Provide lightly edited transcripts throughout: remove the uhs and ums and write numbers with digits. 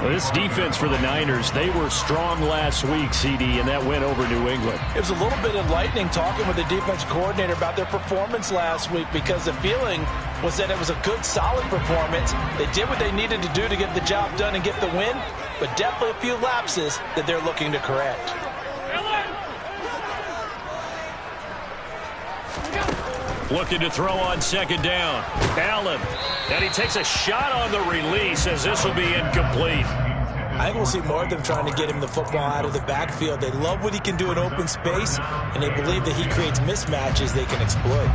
Well, this defense for the Niners, they were strong last week, CD, and that win over New England. It was a little bit enlightening talking with the defense coordinator about their performance last week, because the feeling was that it was a good, solid performance. They did what they needed to do to get the job done and get the win, but definitely a few lapses that they're looking to correct. Looking to throw on second down. Allen. And he takes a shot on the release as this will be incomplete. I think we'll see more of them trying to get him the football out of the backfield. They love what he can do in open space, and they believe that he creates mismatches they can exploit.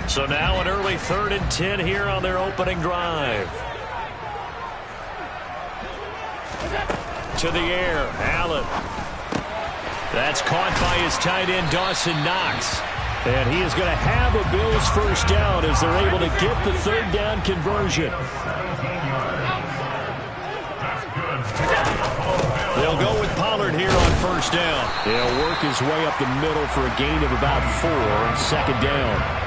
So now an early 3rd and 10 here on their opening drive. To the air, Allen. That's caught by his tight end, Dawson Knox. And he is going to have a Bills first down as they're able to get the 3rd down conversion. They'll go with Pollard here on first down. He'll work his way up the middle for a gain of about 4 on second down.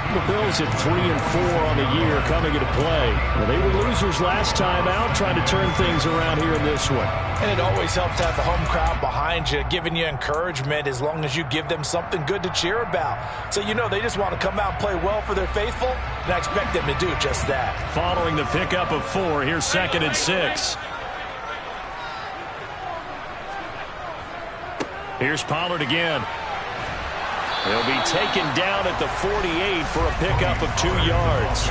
The Bills at 3 and 4 on the year coming into play. Well, they were losers last time out, trying to turn things around here in this one. And it always helps to have the home crowd behind you, giving you encouragement as long as you give them something good to cheer about. So you know they just want to come out and play well for their faithful, and I expect them to do just that. Following the pickup of 4, here's 2nd and 6. Here's Pollard again. He'll be taken down at the 48 for a pickup of 2 yards.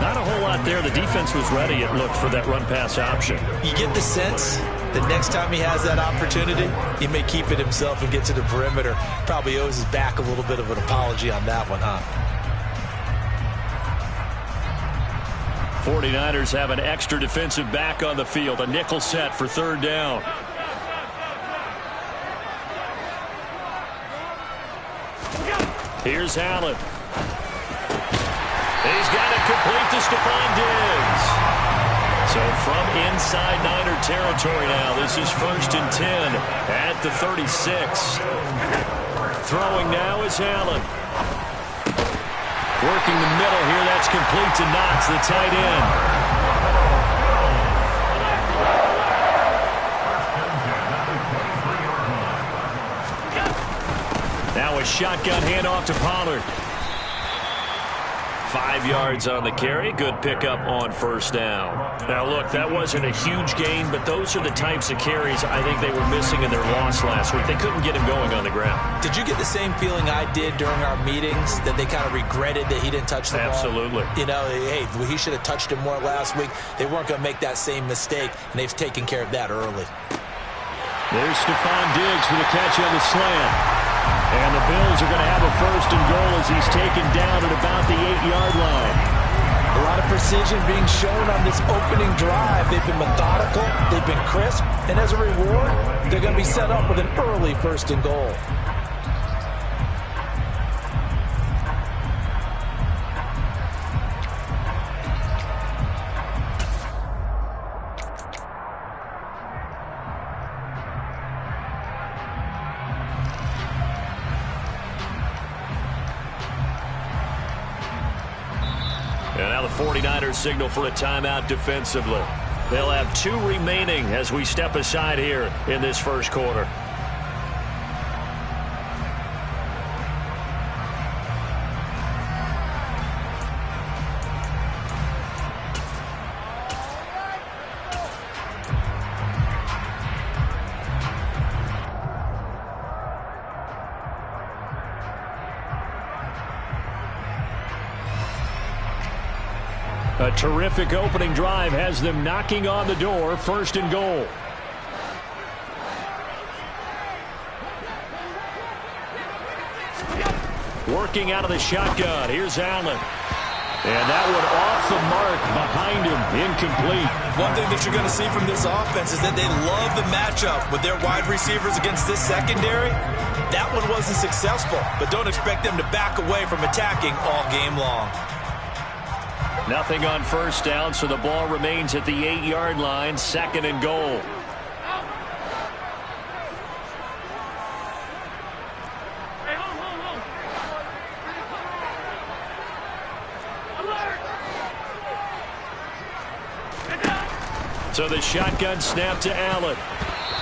Not a whole lot there. The defense was ready, it looked, for that run-pass option. You get the sense that next time he has that opportunity, he may keep it himself and get to the perimeter. Probably owes his back a little bit of an apology on that one, huh? 49ers have an extra defensive back on the field. A nickel set for 3rd down. Here's Allen. He's got it complete to Stephon Diggs. So from inside Niner territory now, this is 1st and 10 at the 36. Throwing now is Allen. Working the middle here, that's complete to Knox, the tight end. Now a shotgun handoff to Pollard. 5 yards on the carry. Good pickup on first down. Now, look, that wasn't a huge gain, but those are the types of carries I think they were missing in their loss last week. They couldn't get him going on the ground. Did you get the same feeling I did during our meetings, that they kind of regretted that he didn't touch the ball? Absolutely. You know, hey, he should have touched him more last week. They weren't going to make that same mistake, and they've taken care of that early. There's Stephon Diggs for the catch on the slant. And the Bills are going to have a 1st and goal as he's taken down at about the 8-yard line. A lot of precision being shown on this opening drive. They've been methodical, they've been crisp, and as a reward, they're going to be set up with an early 1st and goal. And now the 49ers signal for a timeout defensively. They'll have 2 remaining as we step aside here in this first quarter. A terrific opening drive has them knocking on the door. 1st and goal. Working out of the shotgun. Here's Allen. And that one off the mark behind him. Incomplete. One thing that you're going to see from this offense is that they love the matchup with their wide receivers against this secondary. That one wasn't successful, but don't expect them to back away from attacking all game long. Nothing on first down, so the ball remains at the 8-yard line. 2nd and goal. So the shotgun snap to Allen.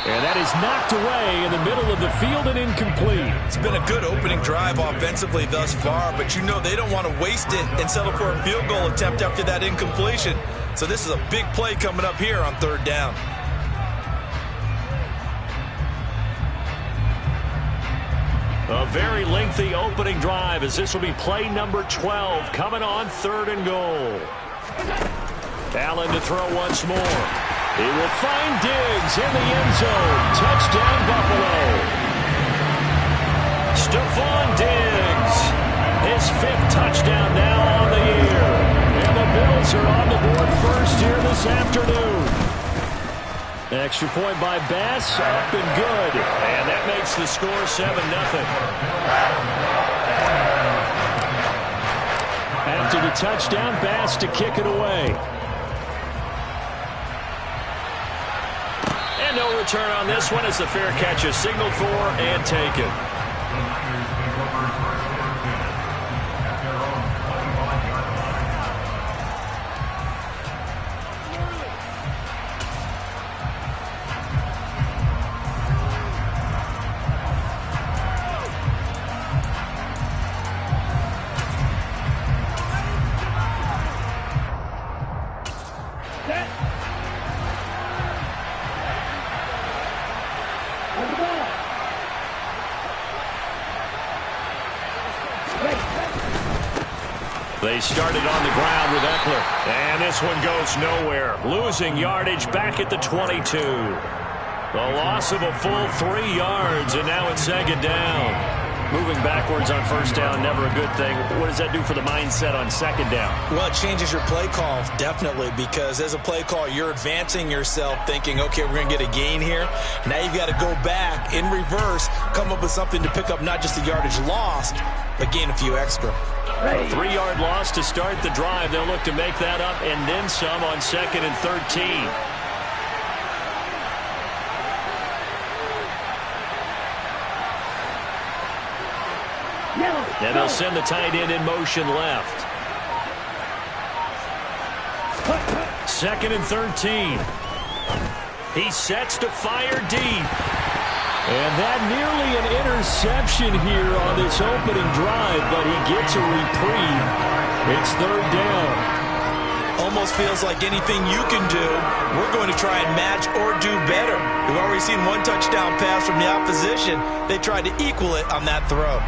And that is knocked away in the middle of the field and incomplete. It's been a good opening drive offensively thus far, but you know they don't want to waste it and settle for a field goal attempt after that incompletion. So this is a big play coming up here on 3rd down. A very lengthy opening drive as this will be play number 12 coming on 3rd and goal. Allen to throw once more. He will find Diggs in the end zone. Touchdown, Buffalo. Stephon Diggs, his 5th touchdown now on the year. And the Bills are on the board first here this afternoon. Extra point by Bass, up and good. And that makes the score 7-0. After the touchdown, Bass to kick it away. And no return on this one as the fair catch is signaled for and taken. They started on the ground with Eckler. And this one goes nowhere. Losing yardage back at the 22. The loss of a full 3 yards, and now it's 2nd down. Moving backwards on 1st down, never a good thing. What does that do for the mindset on 2nd down? Well, it changes your play call, definitely, because as a play call, you're advancing yourself thinking, okay, we're going to get a gain here. Now you've got to go back in reverse, come up with something to pick up not just the yardage lost, but gain a few extra. A 3-yard loss to start the drive. They'll look to make that up and then some on 2nd and 13. And they'll send the tight end in motion left. 2nd and 13. He sets to fire deep. And that nearly an interception here on this opening drive, but he gets a reprieve. It's 3rd down. Almost feels like anything you can do, we're going to try and match or do better. We've already seen 1 touchdown pass from the opposition. They tried to equal it on that throw.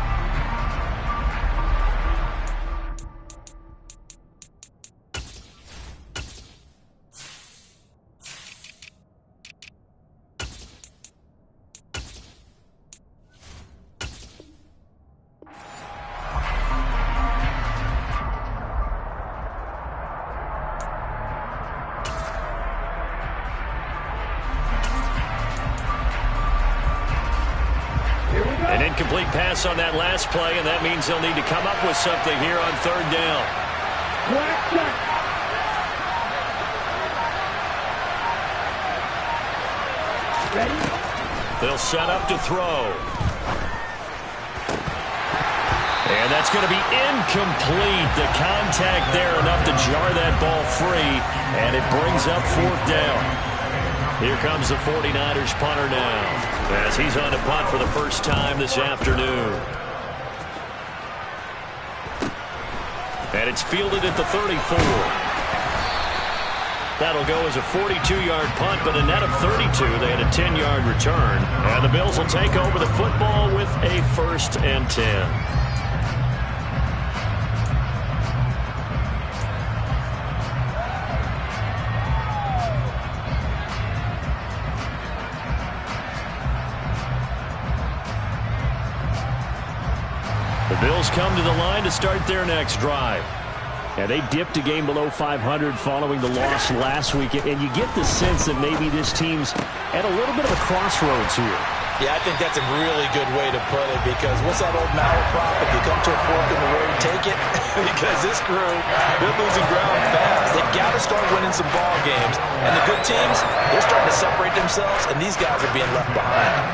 An incomplete pass on that last play, and that means they'll need to come up with something here on 3rd down. Ready? They'll set up to throw. And that's going to be incomplete. The contact there enough to jar that ball free, and it brings up 4th down. Here comes the 49ers punter now, as he's on to punt for the first time this afternoon. And it's fielded at the 34. That'll go as a 42-yard punt, but a net of 32. They had a 10-yard return. And the Bills will take over the football with a 1st and 10. The Bills come to the line to start their next drive. And they dipped a game below 500 following the loss last week. And you get the sense that maybe this team's at a little bit of a crossroads here. Yeah, I think that's a really good way to put it, because what's that old malaprop? If you come to a fork in the road, take it. Because this crew, they're losing ground fast. They've got to start winning some ball games. And the good teams, they're starting to separate themselves, and these guys are being left behind.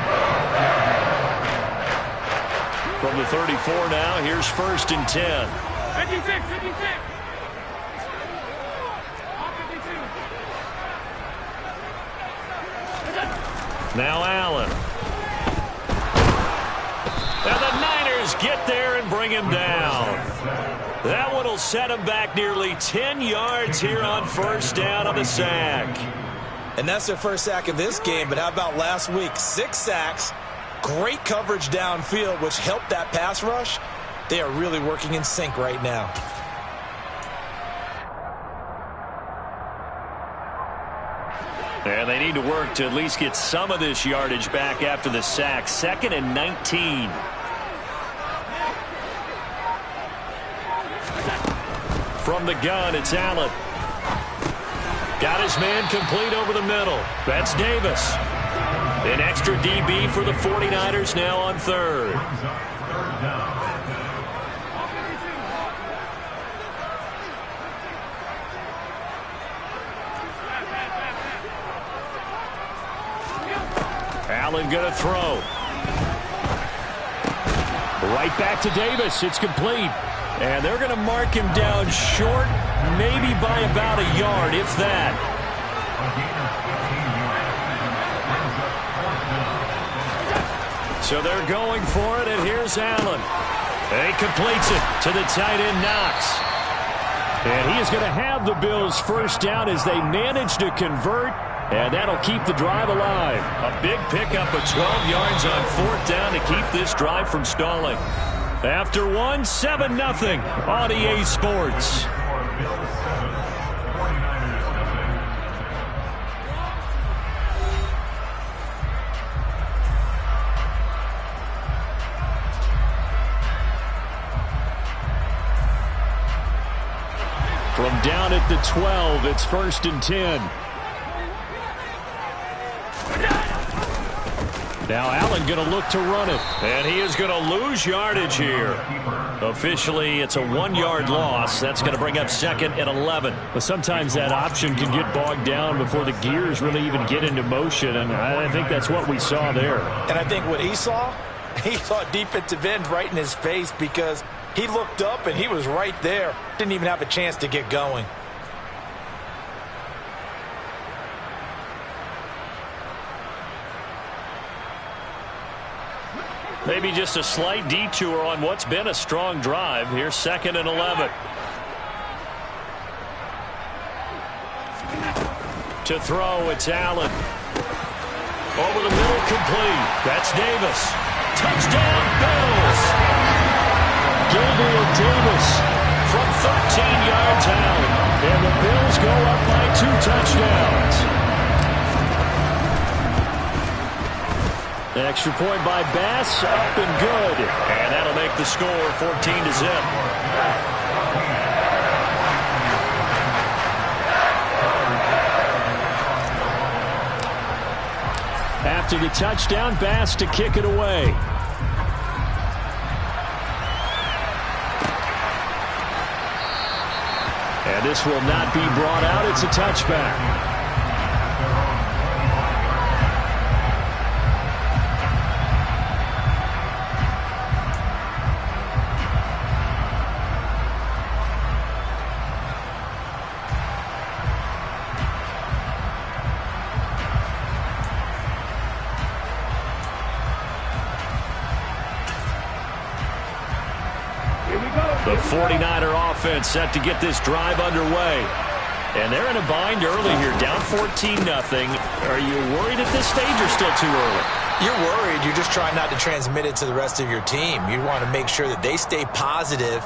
From the 34 now, here's 1st and 10. 56. Now Allen. And the Niners get there and bring him down. That one will set him back nearly 10 yards here on first down on the sack. And that's their first sack of this game, but how about last week? 6 sacks, great coverage downfield, which helped that pass rush. They are really working in sync right now. And they need to work to at least get some of this yardage back after the sack. 2nd and 19. From the gun, it's Allen. Got his man complete over the middle. That's Davis. An extra DB for the 49ers now on 3rd. Allen going to throw. Right back to Davis. It's complete. And they're going to mark him down short, maybe by about a yard, if that. So they're going for it, and here's Allen. And he completes it to the tight end, Knox. And he is going to have the Bills first down as they manage to convert. And that'll keep the drive alive. A big pickup of 12 yards on 4th down to keep this drive from stalling. After 1, 7-0 on EA Sports. From down at the 12, it's 1st and 10. Now Allen going to look to run it. And he is going to lose yardage here. Officially, it's a 1-yard loss. That's going to bring up 2nd and 11. But sometimes that option can get bogged down before the gears really even get into motion. And I think that's what we saw there. And I think what he saw defensive end right in his face because he looked up and he was right there. Didn't even have a chance to get going. Maybe just a slight detour on what's been a strong drive. Here's 2nd and 11. To throw, it's Allen. Over the middle, complete. That's Davis. Touchdown, Bills! Gabriel Davis from 13 yards out. And the Bills go up by 2 touchdowns. Extra point by Bass, up and good. And that'll make the score 14-0. After the touchdown, Bass to kick it away. And this will not be brought out. It's a touchback. The 49er offense set to get this drive underway. And they're in a bind early here, down 14-0. Are you worried at this stage or still too early? You're worried. You're just trying not to transmit it to the rest of your team. You want to make sure that they stay positive.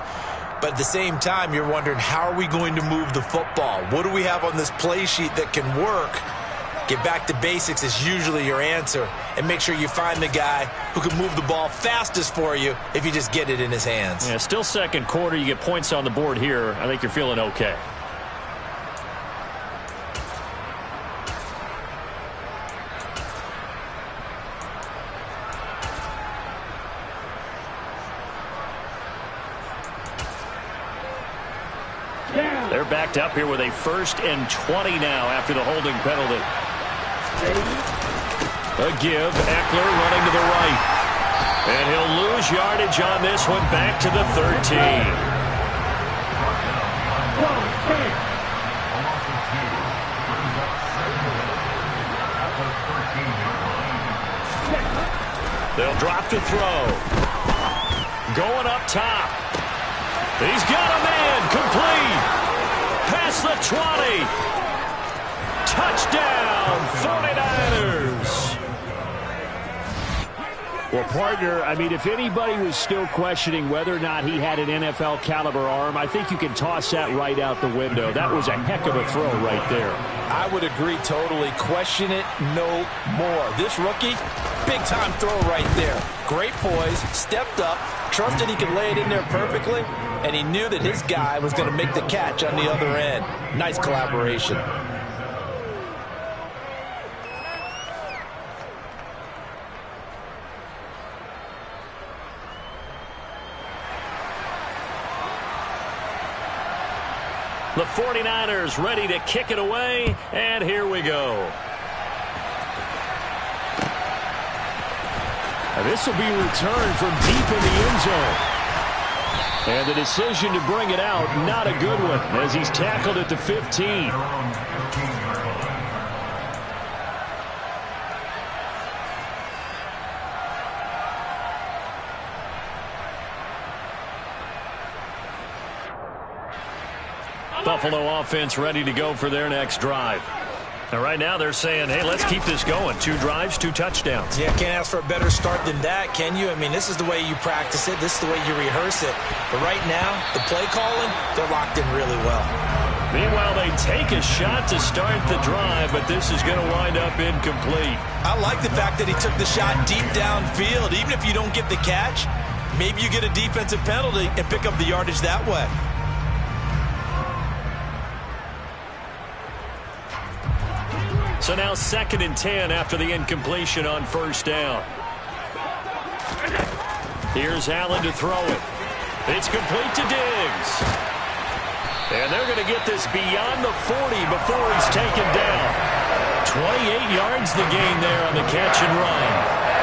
But at the same time, you're wondering, how are we going to move the football? What do we have on this play sheet that can work? Get back to basics is usually your answer. And make sure you find the guy who can move the ball fastest for you if you just get it in his hands. Yeah, still second quarter. You get points on the board here. I think you're feeling okay. They're backed up here with a 1st and 20 now after the holding penalty. A give, Eckler running to the right. And he'll lose yardage on this one, back to the 13. They'll drop to throw. Going up top. He's got a man. Complete. Past the 20. Touchdown, 49ers. Well, partner, I mean, if anybody was still questioning whether or not he had an NFL caliber arm, I think you can toss that right out the window. That was a heck of a throw right there. I would agree totally. Question it no more. This rookie, big-time throw right there. Great poise, stepped up, trusted he could lay it in there perfectly, and he knew that his guy was going to make the catch on the other end. Nice collaboration. The 49ers ready to kick it away, and here we go. And this will be returned from deep in the end zone. And the decision to bring it out, not a good one, as he's tackled at the 15. Buffalo offense ready to go for their next drive. And right now they're saying, hey, let's keep this going. 2 drives, 2 touchdowns. Yeah, can't ask for a better start than that, can you? I mean, this is the way you practice it. This is the way you rehearse it. But right now, the play calling, they're locked in really well. Meanwhile, they take a shot to start the drive, but this is going to wind up incomplete. I like the fact that he took the shot deep downfield. Even if you don't get the catch, maybe you get a defensive penalty and pick up the yardage that way. So now 2nd and 10 after the incompletion on 1st down. Here's Allen to throw it. It's complete to Diggs. And they're going to get this beyond the 40 before he's taken down. 28 yards the gain there on the catch and run.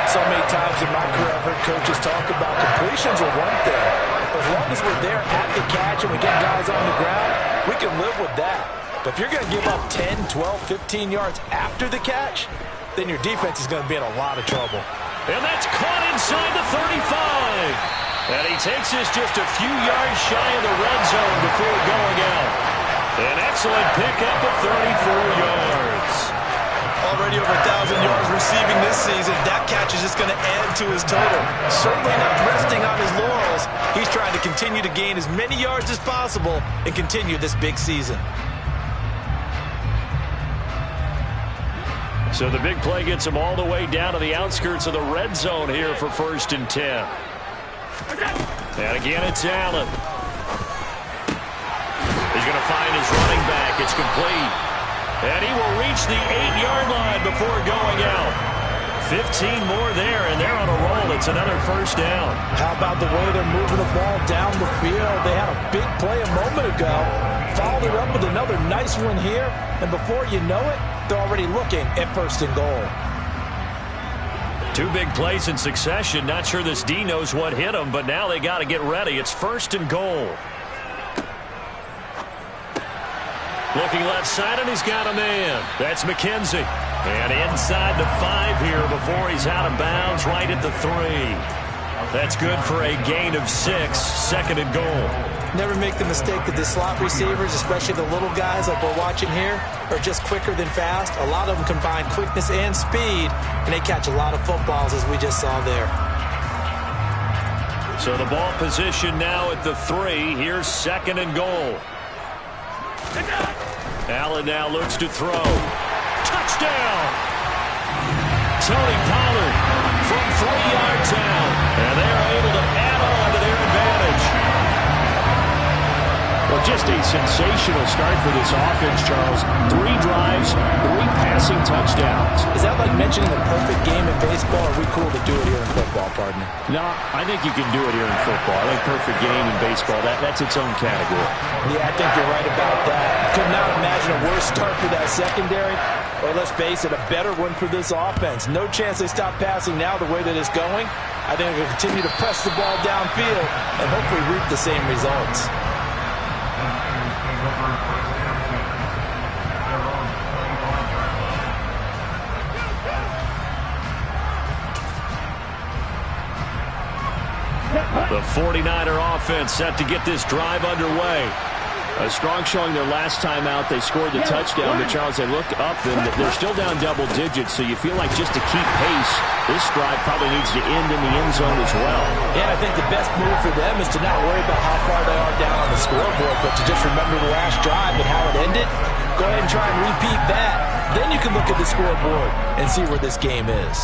So many times in my career I've heard coaches talk about completions are one thing. As long as we're there at the catch and we get guys on the ground, we can live with that. But if you're going to give up 10, 12, 15 yards after the catch, then your defense is going to be in a lot of trouble. And that's caught inside the 35. And he takes this just a few yards shy of the red zone before going out. An excellent pickup of 34 yards. Already over 1,000 yards receiving this season. That catch is just going to add to his total. Certainly not resting on his laurels. He's trying to continue to gain as many yards as possible and continue this big season. So the big play gets him all the way down to the outskirts of the red zone here for 1st and 10. And again, it's Allen. He's going to find his running back. It's complete. And he will reach the 8-yard line before going out. 15 more there, and they're on a roll. It's another 1st down. How about the way they're moving the ball down the field? They had a big play a moment ago. Followed it up with another nice one here. And before you know it, they're already looking at 1st and goal. 2 big plays in succession. Not sure this D knows what hit him, but now they got to get ready. It's 1st and goal. Looking left side, and he's got a man. That's McKenzie. And inside the 5 here before he's out of bounds, right at the 3. That's good for a gain of 6, 2nd and goal. Never make the mistake that the slot receivers, especially the little guys like we're watching here, are just quicker than fast. A lot of them combine quickness and speed, and they catch a lot of footballs, as we just saw there. So the ball position now at the 3. Here's 2nd and goal. Allen now looks to throw. Touchdown! Tony Pollard from 3 yards out. And they're able to add on to their advantage. Well, just a sensational start for this offense, Charles. 3 drives, 3 passing touchdowns. Is that like mentioning a perfect game in baseball, or are we cool to do it here in football, partner? No, I think you can do it here in football. I think perfect game in baseball, that's its own category. Yeah, I think you're right about that. Could not imagine a worse start for that secondary, or let's face it, a better one for this offense. No chance they stop passing now the way that it's going. I think they'll continue to press the ball downfield and hopefully reap the same results. The 49er offense set to get this drive underway. A strong showing their last time out. They scored the touchdown, but Charles, they looked up and they're still down double digits, so you feel like just to keep pace, this drive probably needs to end in the end zone as well. Yeah, I think the best move for them is to not worry about how far they are down on the scoreboard, but to just remember the last drive and how it ended. Go ahead and try and repeat that. Then you can look at the scoreboard and see where this game is.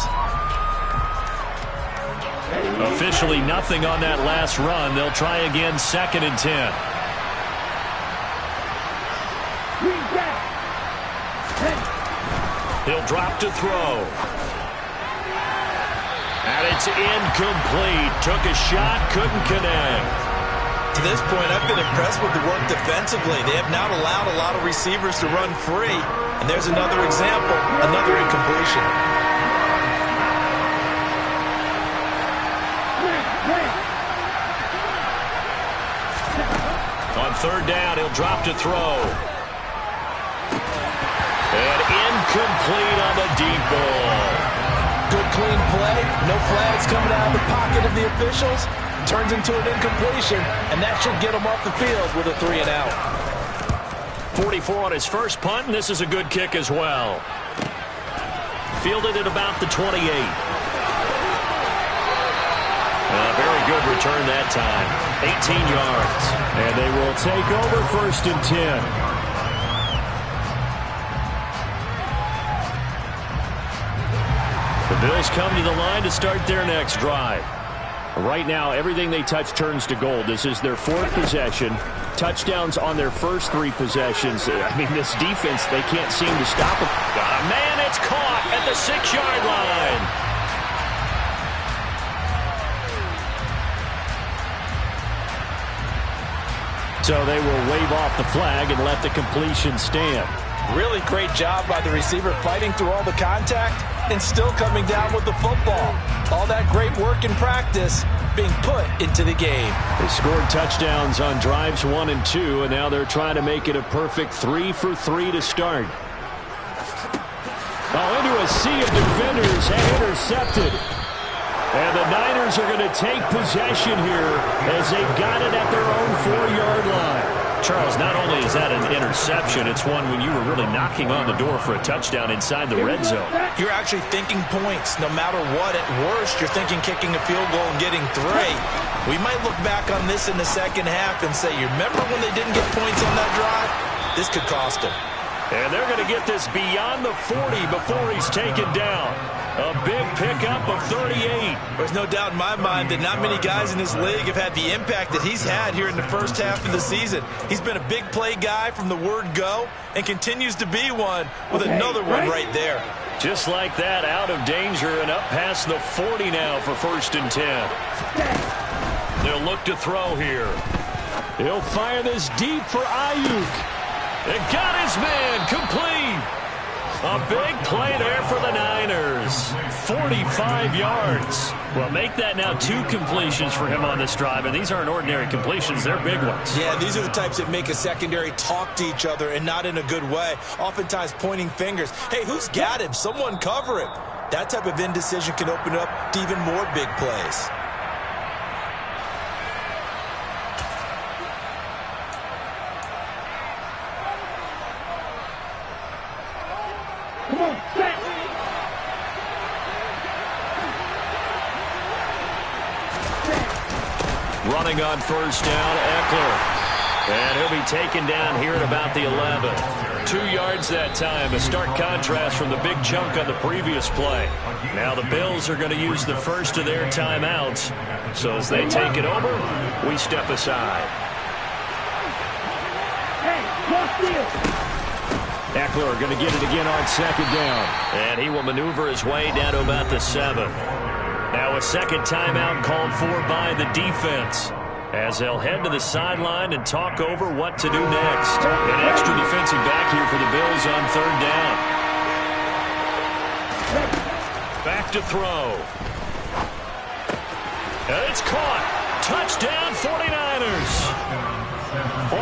Officially nothing on that last run. They'll try again, 2nd and 10. He'll drop to throw. And it's incomplete. Took a shot, couldn't connect. To this point, I've been impressed with the work defensively. They have not allowed a lot of receivers to run free. And there's another example, another incompletion. On 3rd down, he'll drop to throw. And incomplete on the deep ball. Good clean play. No flags coming out of the pocket of the officials. Turns into an incompletion, and that should get him off the field with a 3 and out. 44 on his first punt, and this is a good kick as well. Fielded at about the 28. Very good return that time. 18 yards. And they will take over 1st and 10. The Bills come to the line to start their next drive. Right now, everything they touch turns to gold. This is their 4th possession. Touchdowns on their first 3 possessions. I mean, this defense, they can't seem to stop it. Man, it's caught at the 6-yard line. So they will wave off the flag and let the completion stand. Really great job by the receiver fighting through all the contact and still coming down with the football. All that great work in practice being put into the game. They scored touchdowns on drives 1 and 2, and now they're trying to make it a perfect 3 for 3 to start. Oh, into a sea of defenders and intercepted. And the Niners are going to take possession here as they've got it at their own 4-yard line. Charles, not only is that an interception, it's one when you were really knocking on the door for a touchdown inside the red zone. You're actually thinking points. No matter what, at worst, you're thinking kicking a field goal and getting 3. We might look back on this in the second half and say, you remember when they didn't get points on that drive? This could cost them. And they're going to get this beyond the 40 before he's taken down. A big pickup of 38. There's no doubt in my mind that not many guys in this league have had the impact that he's had here in the first half of the season. He's been a big play guy from the word go and continues to be one with another one right there. Just like that, out of danger and up past the 40 now for 1st and 10. They'll look to throw here. He'll fire this deep for Ayuk. It got his man complete. A big play there for the Niners. 45 yards. Well, make that now 2 completions for him on this drive, and these aren't ordinary completions. They're big ones. Yeah, these are the types that make a secondary talk to each other and not in a good way. Oftentimes pointing fingers. Hey, who's got him? Someone cover him. That type of indecision can open up to even more big plays. Running on 1st down, Eckler. And he'll be taken down here at about the 11. 2 yards that time, a stark contrast from the big chunk on the previous play. Now the Bills are going to use the first of their timeouts. So as they take it over, we step aside. Eckler going to get it again on 2nd down. And he will maneuver his way down to about the 7. Now a second timeout called for by the defense as they'll head to the sideline and talk over what to do next. An extra defensive back here for the Bills on 3rd down. Back to throw. And it's caught. Touchdown 49ers.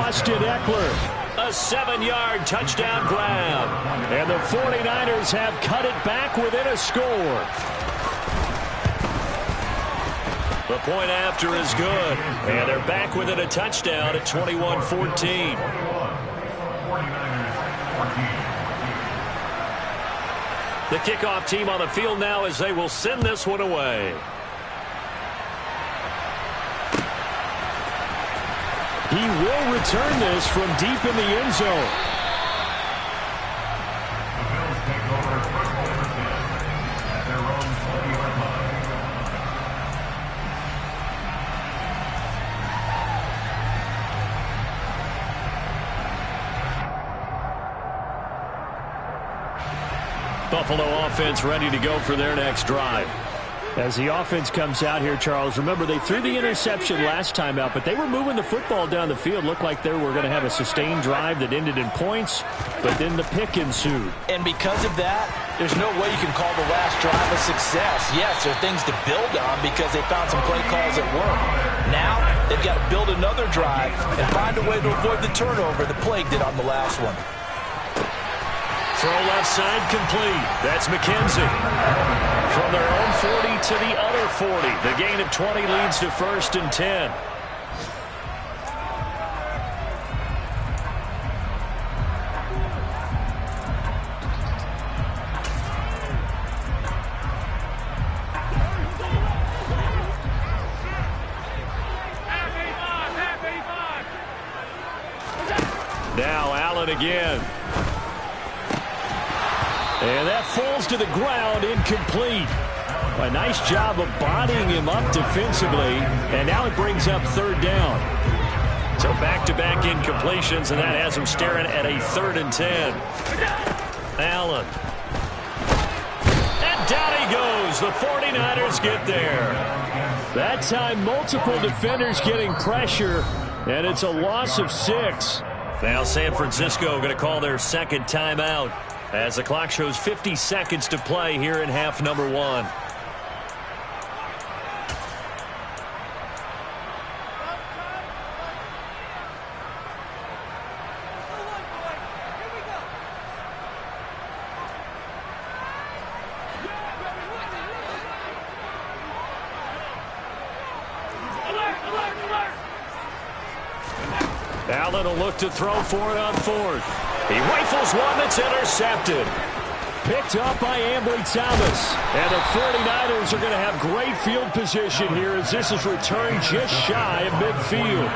Austin Eckler. A 7-yard touchdown grab. And the 49ers have cut it back within a score. The point after is good. And they're back within a touchdown at 21-14. The kickoff team on the field now as they will send this one away. He will return this from deep in the end zone. Buffalo offense ready to go for their next drive. As the offense comes out here, Charles, remember they threw the interception last time out, but they were moving the football down the field. Looked like they were going to have a sustained drive that ended in points, but then the pick ensued. And because of that, there's no way you can call the last drive a success. Yes, there are things to build on because they found some play calls that work. Now they've got to build another drive and find a way to avoid the turnover the plague did on the last one. Throw left side complete. That's McKenzie. From their own 40 to the other 40. The gain of 20 leads to 1st and 10. Now Allen again. And that falls to the ground, incomplete. A nice job of bodying him up defensively, and now it brings up 3rd down. So back-to-back incompletions, and that has him staring at a 3rd and 10. Allen. And down he goes. The 49ers get there. That time, multiple defenders getting pressure, and it's a loss of 6. Now San Francisco going to call their 2nd timeout, as the clock shows 50 seconds to play here in half number 1. Allen will look to throw for it on 4th. He rifles one that's intercepted. Picked up by Ambry Thomas. And the 49ers are going to have great field position here as this is returned just shy of midfield.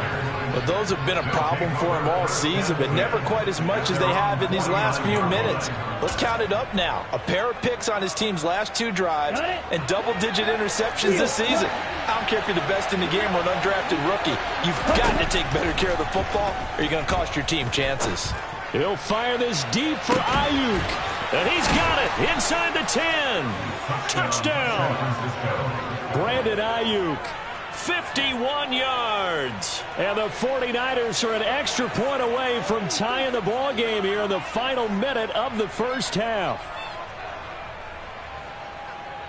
Well, those have been a problem for him all season, but never quite as much as they have in these last few minutes. Let's count it up now. A pair of picks on his team's last 2 drives and double-digit interceptions this season. I don't care if you're the best in the game or an undrafted rookie. You've got to take better care of the football or you're going to cost your team chances. He'll fire this deep for Ayuk. And he's got it inside the 10. Touchdown. Brandon Ayuk. 51 yards. And the 49ers are an extra point away from tying the ball game here in the final minute of the first half.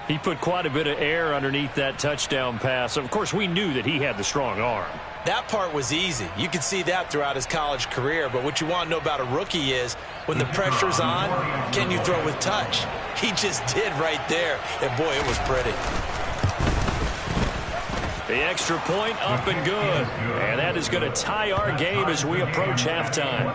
He put quite a bit of air underneath that touchdown pass. Of course, we knew that he had the strong arm. That part was easy. You could see that throughout his college career. But what you want to know about a rookie is when the pressure's on, can you throw with touch? He just did right there. And, boy, it was pretty. The extra point up and good. And that is going to tie our game as we approach halftime.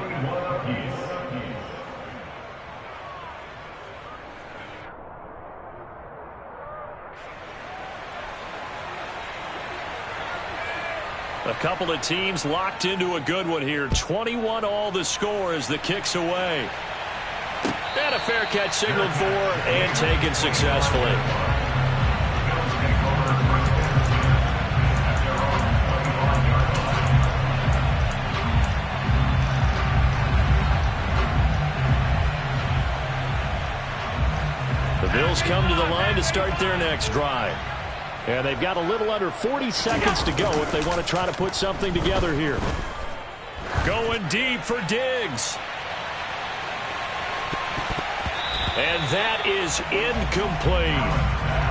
A couple of teams locked into a good one here. 21-all the score as the kick's away. And a fair catch signaled for and taken successfully. The Bills come to the line to start their next drive. And they've got a little under 40 seconds to go if they want to try to put something together here. Going deep for Diggs. And that is incomplete.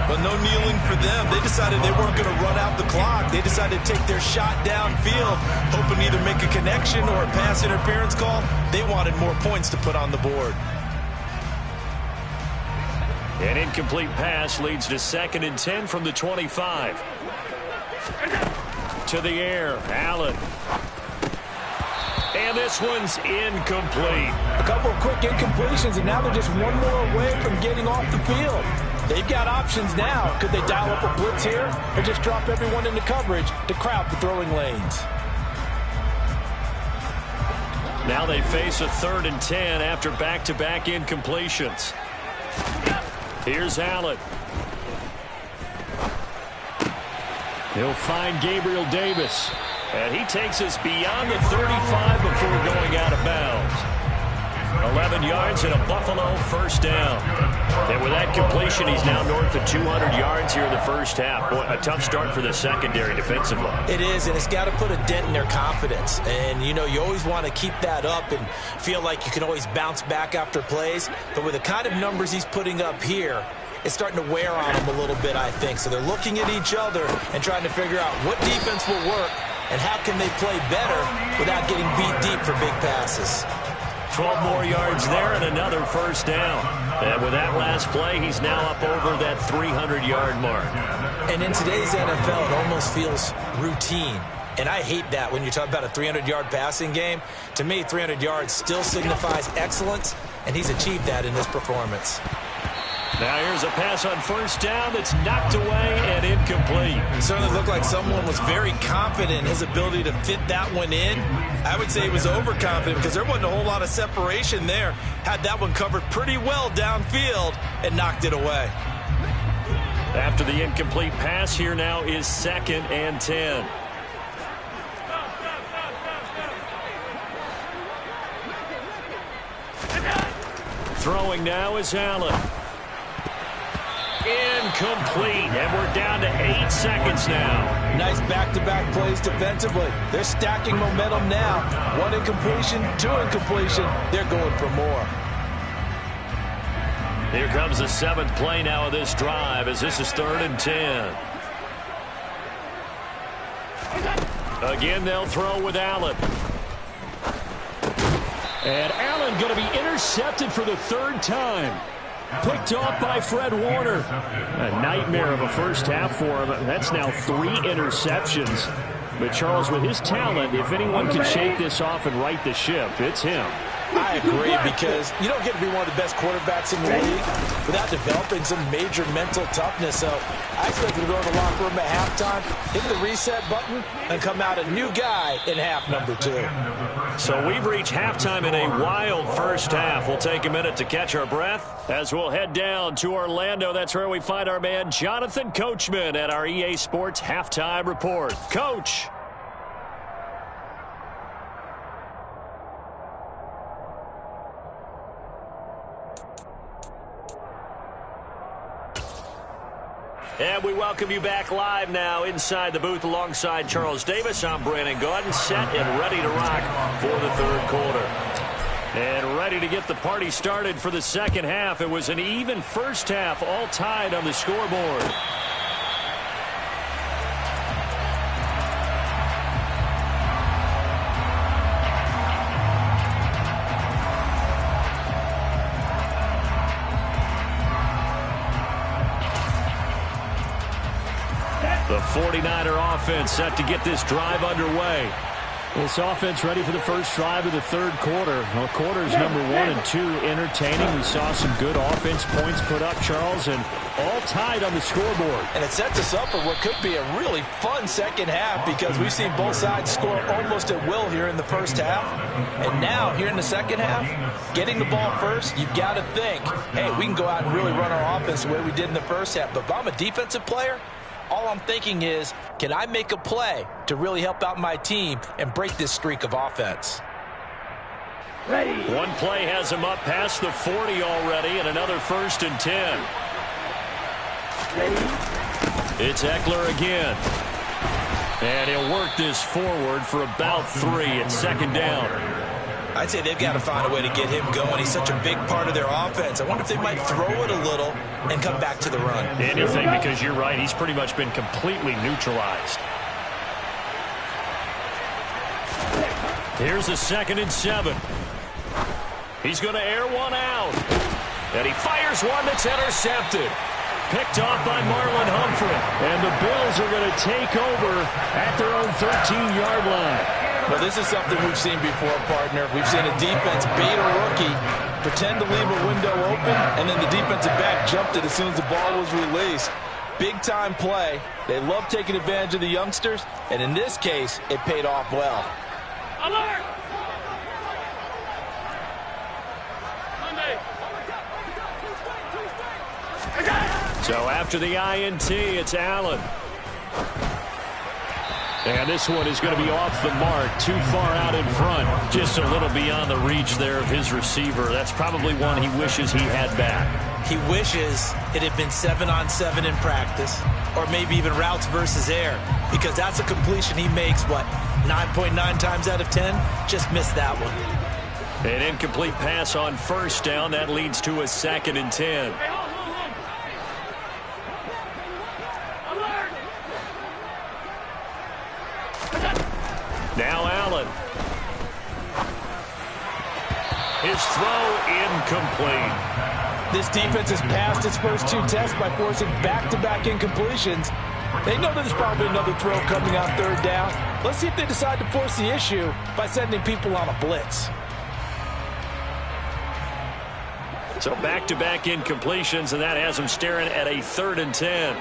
But no kneeling for them. They decided they weren't going to run out the clock. They decided to take their shot downfield, hoping to either make a connection or a pass interference call. They wanted more points to put on the board. An incomplete pass leads to 2nd and 10 from the 25. To the air, Allen. And this one's incomplete. A couple of quick incompletions, and now they're just one more away from getting off the field. They've got options now. Could they dial up a blitz here or just drop everyone into coverage to crowd the throwing lanes? Now they face a 3rd and 10 after back-to-back incompletions. Here's Allen. He'll find Gabriel Davis. And he takes us beyond the 35 before going out of bounds. 11 yards and a Buffalo first down. And with that completion, he's now north of 200 yards here in the first half. Boy, a tough start for the secondary defensively. It is, and it's got to put a dent in their confidence. And, you know, you always want to keep that up and feel like you can always bounce back after plays. But with the kind of numbers he's putting up here, it's starting to wear on them a little bit, I think. So they're looking at each other and trying to figure out what defense will work and how can they play better without getting beat deep for big passes. 12 more yards there and another first down. And with that last play, he's now up over that 300-yard mark. And in today's NFL, it almost feels routine. And I hate that when you talk about a 300-yard passing game. To me, 300 yards still signifies excellence, and he's achieved that in this performance. Now here's a pass on first down that's knocked away and incomplete. It certainly looked like someone was very confident in his ability to fit that one in. I would say he was overconfident because there wasn't a whole lot of separation there. Had that one covered pretty well downfield and knocked it away. After the incomplete pass, here now is 2nd and 10. Throwing now is Allen. Incomplete, and we're down to 8 seconds now. Nice back-to-back plays defensively. They're stacking momentum now. 1 incompletion, 2 incompletion. They're going for more. Here comes the 7th play now of this drive as this is 3rd and 10. Again, they'll throw with Allen. And Allen going to be intercepted for the 3rd time. Picked off by Fred Warner. A nightmare of a first half for him. That's now 3 interceptions. But Charles, with his talent, if anyone can shake this off and right the ship, it's him. I agree, because you don't get to be one of the best quarterbacks in the league without developing some major mental toughness. So I expect him to go to the locker room at halftime, hit the reset button, and come out a new guy in half number 2. So we've reached halftime in a wild first half. We'll take a minute to catch our breath as we'll head down to Orlando. That's where we find our man Jonathan Coachman at our EA Sports Halftime Report. Coach. And we welcome you back live now inside the booth alongside Charles Davis. I'm Brandon Gaudin, set and ready to rock for the 3rd quarter. And ready to get the party started for the second half. It was an even first half, all tied on the scoreboard. The 49er offense set to get this drive underway. This offense ready for the first drive of the 3rd quarter. Well, quarters number 1 and 2 entertaining. We saw some good offense points put up, Charles, and all tied on the scoreboard. And it sets us up for what could be a really fun second half, because we've seen both sides score almost at will here in the first half. And now, here in the second half, getting the ball first, you've got to think, hey, we can go out and really run our offense the way we did in the first half. But if I'm a defensive player, all I'm thinking is, can I make a play to really help out my team and break this streak of offense? Ready. One play has him up past the 40 already, and another 1st and 10. Ready. It's Eckler again. And he'll work this forward for about 3 at 2nd down. I'd say they've got to find a way to get him going. He's such a big part of their offense. I wonder if they might throw it a little and come back to the run. Anything, because you're right. He's pretty much been completely neutralized. Here's a 2nd and 7. He's going to air one out. And he fires one that's intercepted. Picked off by Marlon Humphrey. And the Bills are going to take over at their own 13-yard line. Well, this is something we've seen before, partner. We've seen a defense bait a rookie, pretend to leave a window open, and then the defensive back jumped it as soon as the ball was released. Big-time play. They love taking advantage of the youngsters, and in this case, it paid off well. Alert! So after the INT, it's Allen. And this one is going to be off the mark, too far out in front. Just a little beyond the reach there of his receiver. That's probably one he wishes he had back. He wishes it had been 7-on-7 in practice, or maybe even routes versus air, because that's a completion he makes, 9.9 times out of 10? Just missed that one. An incomplete pass on first down. That leads to a 2nd and 10. Now Allen. His throw incomplete. This defense has passed its first 2 tests by forcing back-to-back incompletions. They know that there's probably another throw coming on 3rd down. Let's see if they decide to force the issue by sending people on a blitz. So back-to-back incompletions, and that has them staring at a 3rd and 10.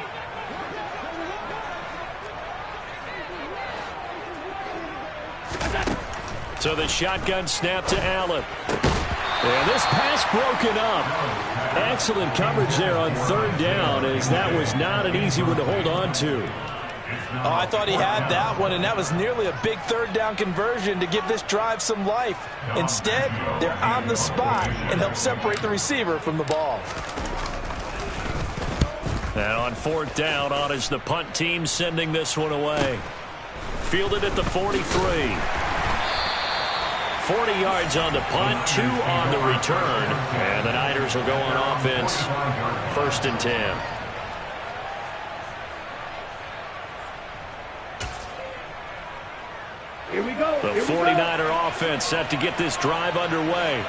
So the shotgun snap to Allen. And this pass broken up. Excellent coverage there on 3rd down, as that was not an easy one to hold on to. Oh, I thought he had that one, and that was nearly a big 3rd down conversion to give this drive some life. Instead, they're on the spot and help separate the receiver from the ball. And on 4th down, on is the punt team sending this one away. Fielded at the 43. 40 yards on the punt, 2 on the return. And the Niners will go on offense, 1st and 10. Here we go. The 49er offense set to get this drive underway.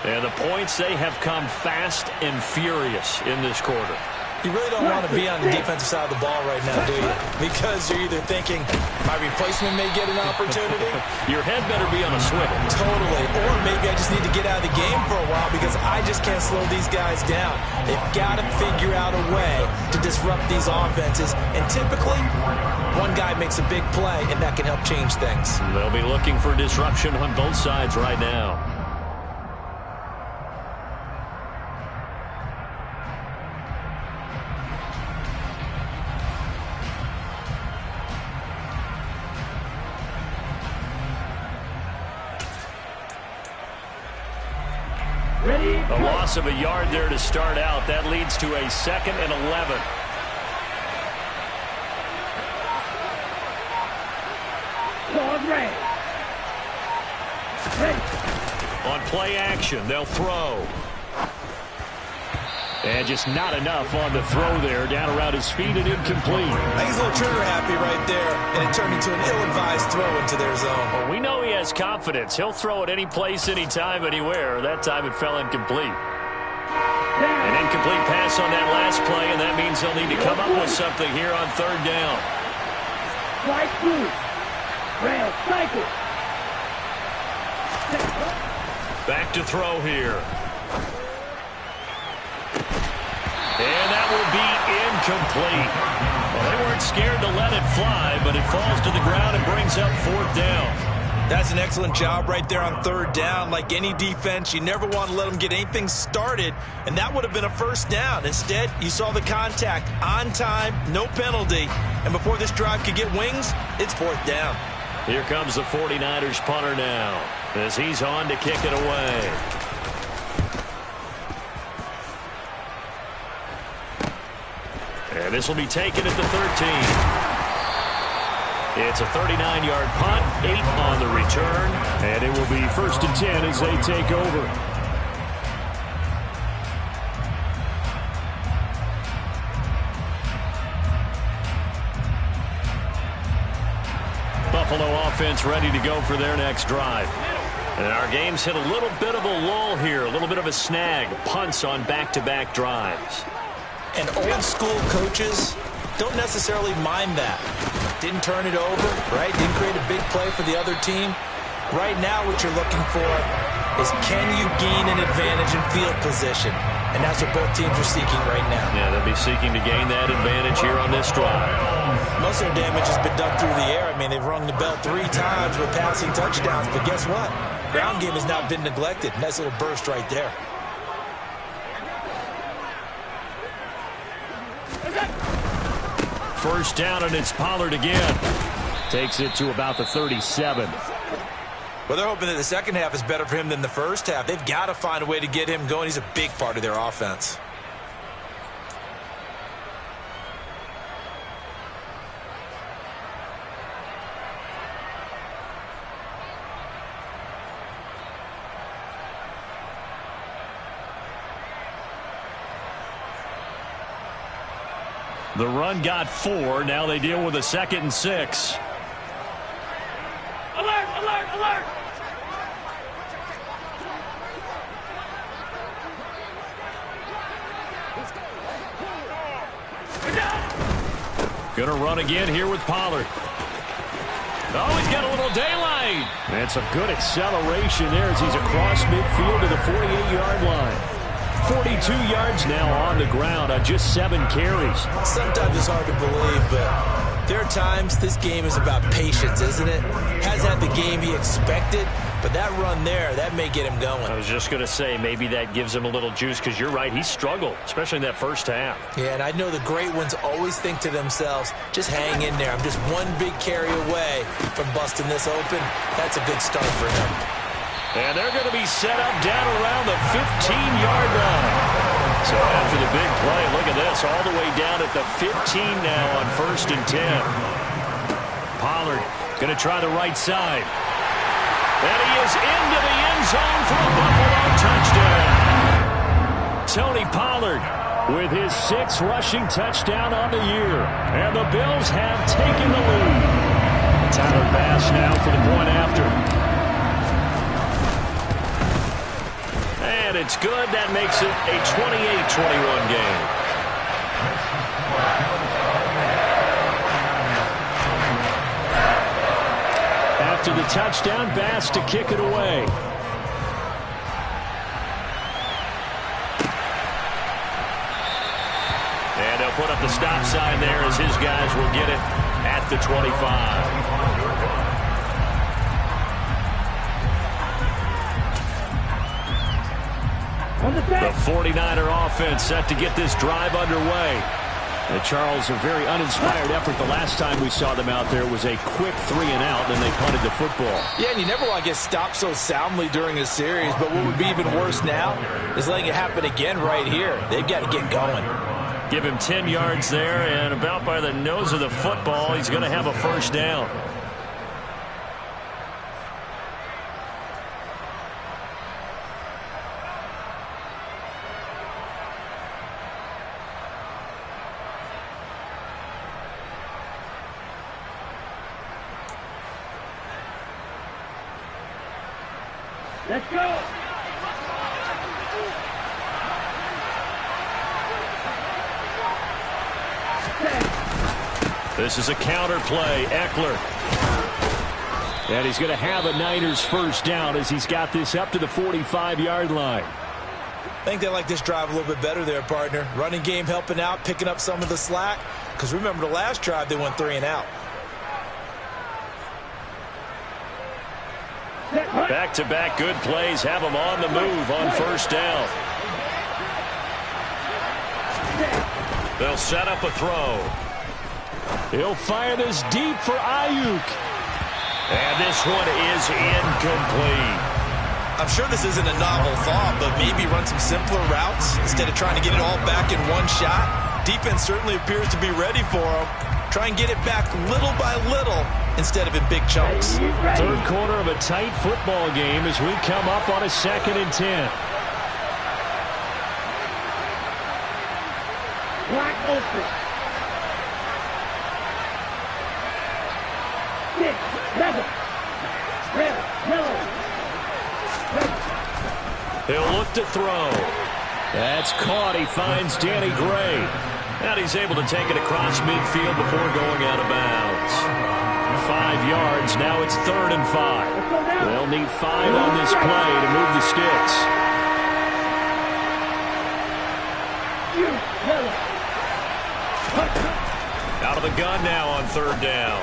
And the points, they have come fast and furious in this quarter. You really don't want to be on the defensive side of the ball right now, do you? Because you're either thinking, my replacement may get an opportunity. Your head better be on a swivel. Totally. Or maybe I just need to get out of the game for a while because I just can't slow these guys down. They've got to figure out a way to disrupt these offenses. And typically, one guy makes a big play, and that can help change things. They'll be looking for disruption on both sides right now. A loss of a yard there to start out. That leads to a 2nd and 11. On play action, they'll throw. And just not enough on the throw there. Down around his feet and incomplete. I think he's a little trigger happy right there, and it turned into an ill-advised throw into their zone. Well, we know he has confidence. He'll throw it any place, anytime, anywhere. That time it fell incomplete. An incomplete pass on that last play, and that means they'll need to come up with something here on 3rd down. Strike 2. Rail, cycle. Back to throw here. And that will be incomplete. Well, they weren't scared to let it fly, but it falls to the ground and brings up 4th down. That's an excellent job right there on 3rd down. Like any defense, you never want to let them get anything started, and that would have been a 1st down. Instead, you saw the contact on time, no penalty, and before this drive could get wings, it's 4th down. Here comes the 49ers punter now, as he's on to kick it away. And this will be taken at the 13. It's a 39-yard punt, 8 on the return, and it will be 1st and 10 as they take over. Buffalo offense ready to go for their next drive. And our game's hit a little bit of a lull here, a little bit of a snag. Punts on back-to-back drives. And old school coaches don't necessarily mind that. Didn't turn it over, right? Didn't create a big play for the other team. Right now what you're looking for is, can you gain an advantage in field position? And that's what both teams are seeking right now. Yeah, they'll be seeking to gain that advantage here on this drive. Most of their damage has been done through the air. I mean, they've rung the bell 3 times with passing touchdowns. But guess what? Ground game has not been neglected. Nice little burst right there. First down, and it's Pollard again. Takes it to about the 37. Well, they're hoping that the second half is better for him than the first half. They've got to find a way to get him going. He's a big part of their offense. The run got 4. Now they deal with a 2nd and 6. Alert, alert, alert! Gonna run again here with Pollard. Oh, he's got a little daylight. And some good acceleration there as he's across midfield to the 48-yard line. 42 yards now on the ground on just 7 carries. Sometimes it's hard to believe, but there are times this game is about patience, isn't it? Has had the game he expected, but that run there, that may get him going. I was just going to say, maybe that gives him a little juice, because you're right, he struggled, especially in that first half. Yeah, and I know the great ones always think to themselves, just hang in there. I'm just one big carry away from busting this open. That's a good start for him. And they're going to be set up down around the 15-yard line. So after the big play, look at this, all the way down at the 15 now on 1st and 10. Pollard going to try the right side. And he is into the end zone for a Buffalo touchdown. Tony Pollard with his 6th rushing touchdown on the year. And the Bills have taken the lead. Tyler Bass now for the point after. And it's good. That makes it a 28-21 game. After the touchdown, Bass to kick it away. And they'll put up the stop sign there as his guys will get it at the 25. The 49er offense set to get this drive underway. And Charles, a very uninspired effort. The last time we saw them out there was a quick 3-and-out, and they punted the football. Yeah, and you never want to get stopped so soundly during a series, but what would be even worse now is letting it happen again right here. They've got to get going. Give him 10 yards there, and about by the nose of the football, he's going to have a first down. Let's go! This is a counter play. Eckler. And he's going to have a Niners first down as he's got this up to the 45-yard line. I think they like this drive a little bit better there, partner. Running game helping out, picking up some of the slack. Because remember the last drive, they went 3-and-out. Back-to-back good plays have them on the move on first down. They'll set up a throw. He'll fire this deep for Ayuk. And this one is incomplete. I'm sure this isn't a novel thought, but maybe run some simpler routes instead of trying to get it all back in one shot. Defense certainly appears to be ready for him. Try and get it back little by little instead of in big chunks. Third quarter of a tight football game as we come up on a 2nd and 10. Black open. 6, 7, red, yellow. He'll look to throw. That's caught. He finds Danny Gray. And he's able to take it across midfield before going out of bounds. 5 yards. Now it's 3rd and 5. They'll need 5 on this play to move the sticks. Out of the gun now on 3rd down.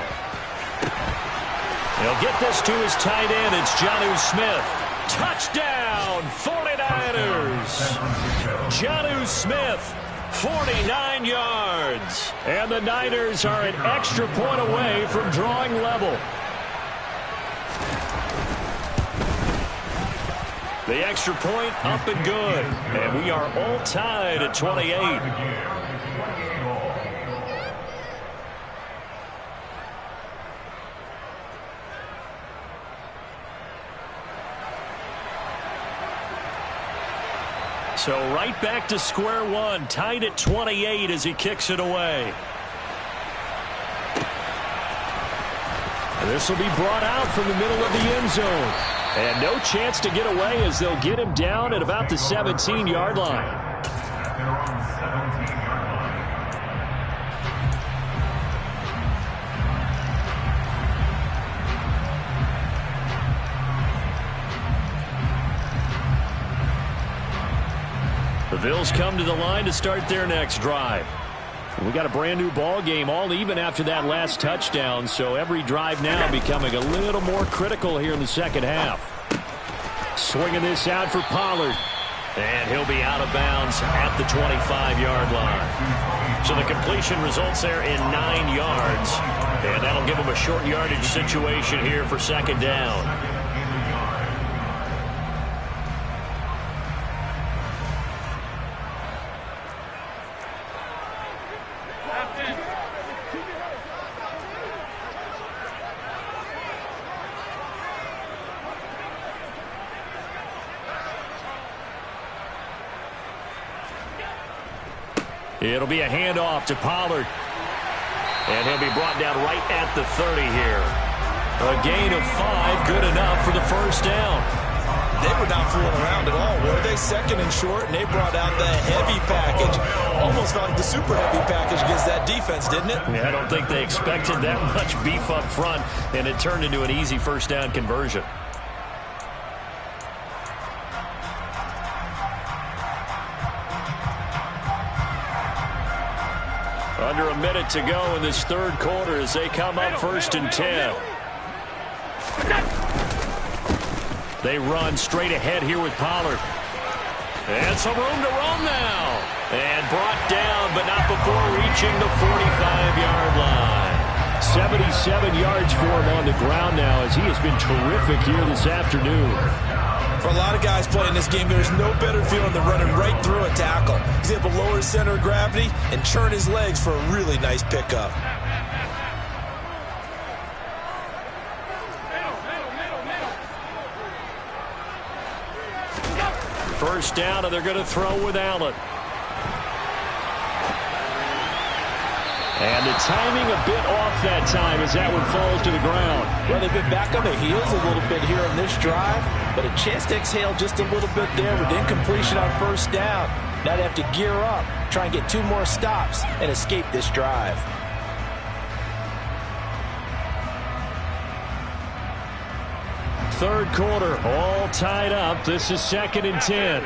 He'll get this to his tight end. It's Jonnu Smith. Touchdown, 49ers. Jonnu Smith, 49 yards. And the Niners are an extra point away from drawing level. The extra point up and good. And we are all tied at 28. So right back to square one, tied at 28 as he kicks it away. And this will be brought out from the middle of the end zone. And no chance to get away as they'll get him down at about the 17-yard line. The Bills come to the line to start their next drive. We got a brand new ball game, all even after that last touchdown, so every drive now becoming a little more critical here in the second half. Swinging this out for Pollard, and he'll be out of bounds at the 25-yard line. So the completion results there in 9 yards, and that'll give him a short yardage situation here for 2nd down. It'll be a handoff to Pollard. And he'll be brought down right at the 30 here. A gain of 5, good enough for the 1st down. They were not fooling around at all, were they? 2nd and short, and they brought out the heavy package. Almost felt like the super heavy package against that defense, didn't it? Yeah, I don't think they expected that much beef up front, and it turned into an easy 1st down conversion. Under a minute to go in this 3rd quarter as they come up 1st and 10. They run straight ahead here with Pollard. And some room to run now. And brought down, but not before reaching the 45-yard line. 77 yards for him on the ground now as he has been terrific here this afternoon. For a lot of guys playing this game, there's no better feeling than running right through a tackle. He's able to lower his center of gravity and churn his legs for a really nice pickup. First down, and they're going to throw with Allen. And the timing a bit off that time as that one falls to the ground. Well, they've been back on their heels a little bit here on this drive, but a chance to exhale just a little bit there with incompletion on 1st down. Now they have to gear up, try and get 2 more stops, and escape this drive. Third quarter, all tied up. This is 2nd and 10.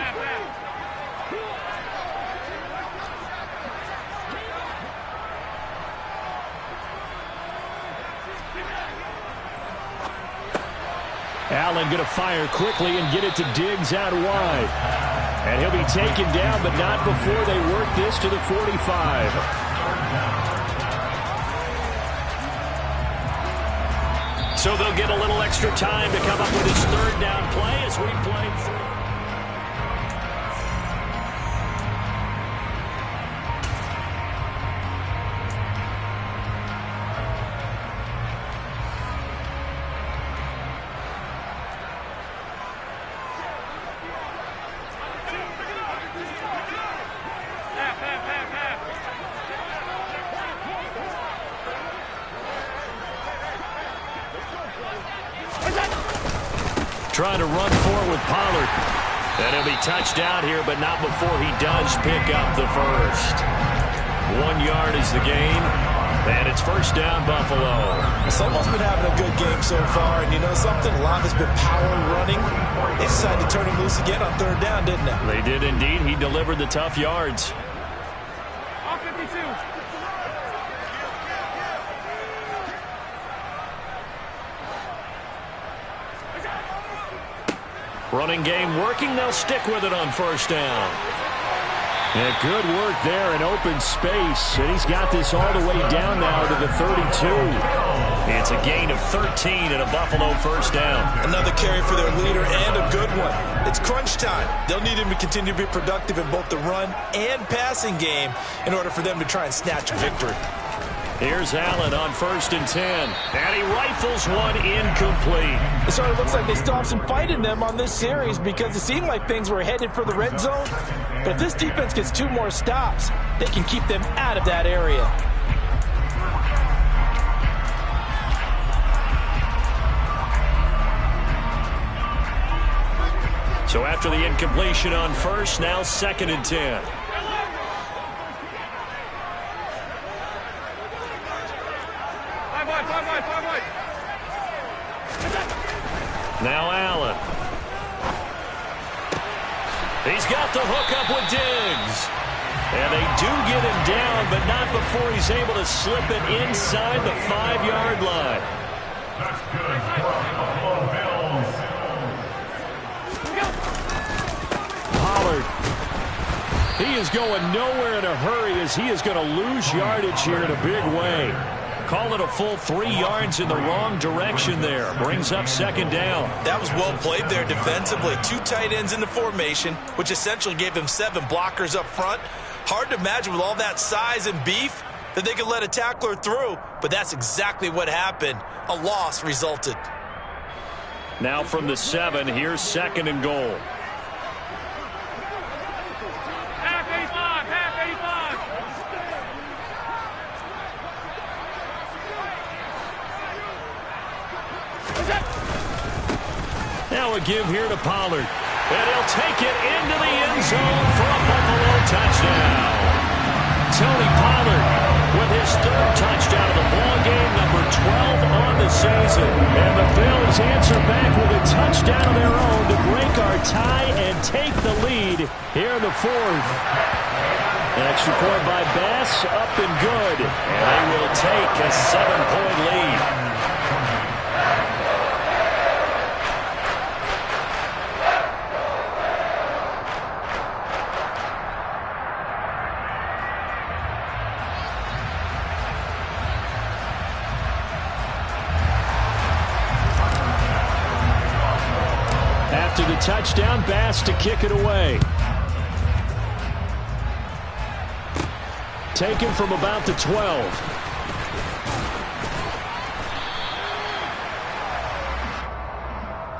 Allen going to fire quickly and get it to Diggs out wide. And he'll be taken down, but not before they work this to the 45. So they'll get a little extra time to come up with his 3rd down play as we play through. Trying to run forward with Pollard. And he'll be touched down here, but not before he does pick up the first. 1 yard is the gain, and it's first down, Buffalo. Someone's been having a good game so far, and you know something? A lot has been power running. They decided to turn him loose again on 3rd down, didn't they? They did indeed. He delivered the tough yards. Running game working. They'll stick with it on first down. Yeah, good work there in open space. And he's got this all the way down now to the 32. It's a gain of 13 and a Buffalo first down. Another carry for their leader and a good one. It's crunch time. They'll need him to continue to be productive in both the run and passing game in order for them to try and snatch a victory. Here's Allen on 1st and 10. And he rifles one incomplete. It sort of looks like they still have some fight in them on this series because it seemed like things were headed for the red zone. But if this defense gets 2 more stops, they can keep them out of that area. So after the incompletion on 1st, now 2nd and 10. Now Allen. He's got the hook up with Diggs. And they do get him down, but not before he's able to slip it inside the 5-yard line. That's good for Buffalo Bills. Pollard. He is going nowhere in a hurry as he is going to lose yardage here in a big way. Call it a full 3 yards in the wrong direction there. Brings up 2nd down. That was well played there defensively. 2 tight ends in the formation, which essentially gave them 7 blockers up front. Hard to imagine with all that size and beef that they could let a tackler through, but that's exactly what happened. A loss resulted. Now from the 7, here's 2nd and goal. Now a give here to Pollard. And he'll take it into the end zone for a Buffalo touchdown. Tony Pollard with his 3rd touchdown of the ballgame, number 12 on the season. And the Bills answer back with a touchdown of their own to break our tie and take the lead here in the 4th. An extra point by Bass, up and good. And they will take a 7-point lead. After the touchdown, Bass to kick it away. Taken from about the 12.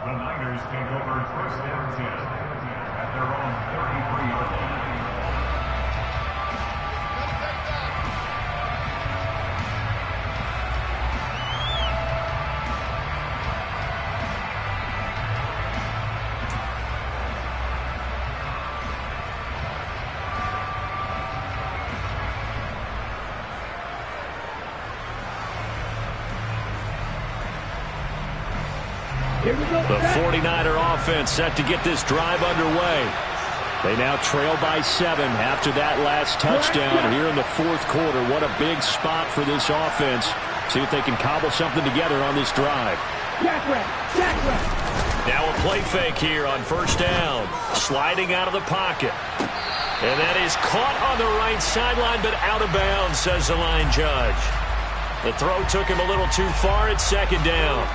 The Niners take over 1st and 10 at their own 33-yard line. The 49er offense set to get this drive underway. They now trail by 7 after that last touchdown here in the 4th quarter. What a big spot for this offense. See if they can cobble something together on this drive. Now a play fake here on 1st down. Sliding out of the pocket. And that is caught on the right sideline, but out of bounds, says the line judge. The throw took him a little too far at 2nd down.